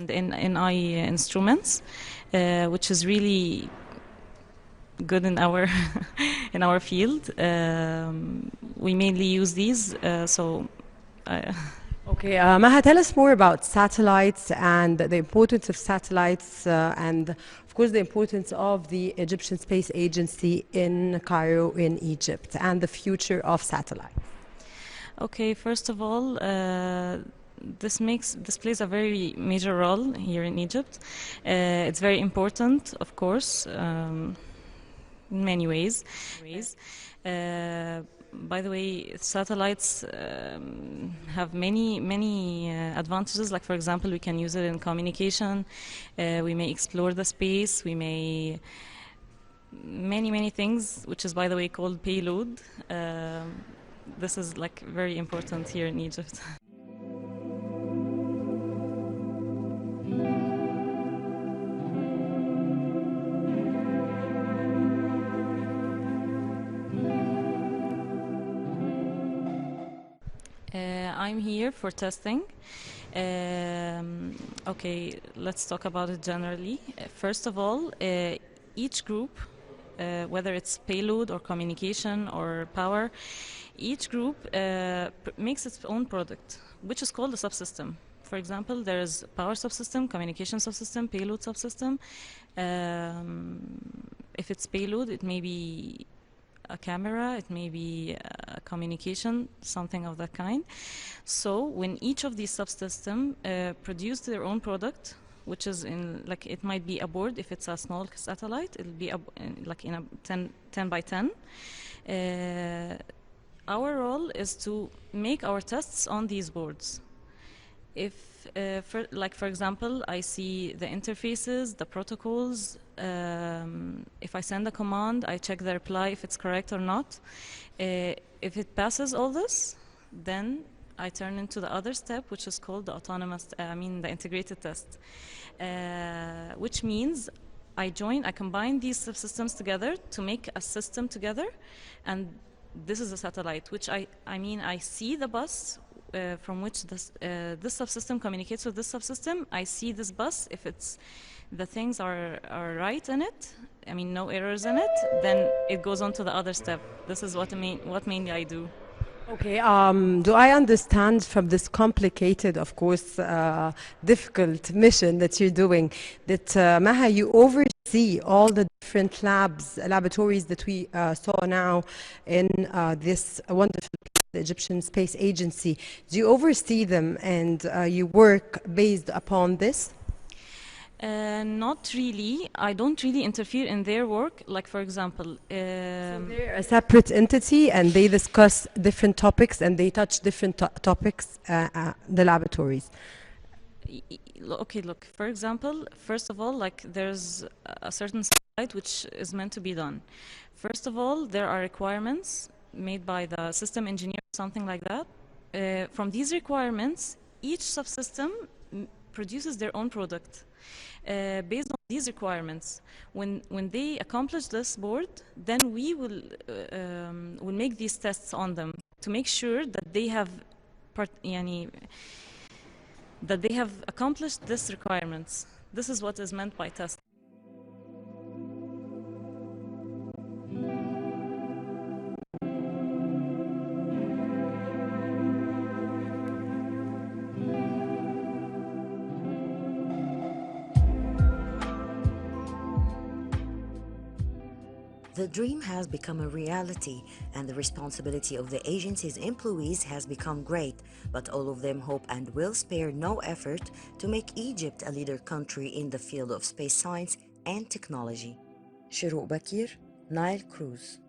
And in eye instruments, which is really good in our in our field. We mainly use these, Okay, Maha, tell us more about satellites and the importance of satellites and, of course, the importance of the Egyptian Space Agency in Cairo, in Egypt, and the future of satellites. Okay, first of all, this plays a very major role here in Egypt. It's very important, of course, in many ways. By the way, satellites have many advantages. Like, for example, we can use it in communication. We may explore the space. We may many things, which is, by the way, called payload. This is like very important here in Egypt. I'm here for testing. Okay, let's talk about it generally. First of all, each group, whether it's payload or communication or power, each group makes its own product, which is called a subsystem. For example, there's power subsystem, communication subsystem, payload subsystem. If it's payload, it may be a camera, it may be a communication, something of that kind. So when each of these subsystems produce their own product, which is in, like, it might be a board. If it's a small satellite, it'll be like in a 10 by 10. Our role is to make our tests on these boards. If, for example, I see the interfaces, the protocols. If I send a command, I check the reply if it's correct or not. If it passes all this, then I turn into the other step, which is called the the integrated test, which means I combine these subsystems together to make a system together, and this is a satellite, which I see the bus from which this subsystem communicates with this subsystem. I see this bus. If the things are right in it, no errors in it, then it goes on to the other step. This is what mainly I do. Okay, do I understand from this complicated, of course, difficult mission that you're doing, that Maha, you oversee all the different laboratories that we saw now in this wonderful the Egyptian Space Agency? Do you oversee them and you work based upon this? Not really. I don't really interfere in their work. Like, for example, so they're a separate entity and they discuss different topics and they touch different topics, the laboratories. Okay, look, for example, first of all, like, there's a certain site which is meant to be done. First of all, there are requirements made by the system engineer, something like that. From these requirements, each subsystem produces their own product. Based on these requirements, when they accomplish this board, then we will make these tests on them to make sure that they have accomplished these requirements. This is what is meant by test. The dream has become a reality, and the responsibility of the agency's employees has become great, but all of them hope and will spare no effort to make Egypt a leader country in the field of space science and technology. Shiro Bakir, Nile Cruise.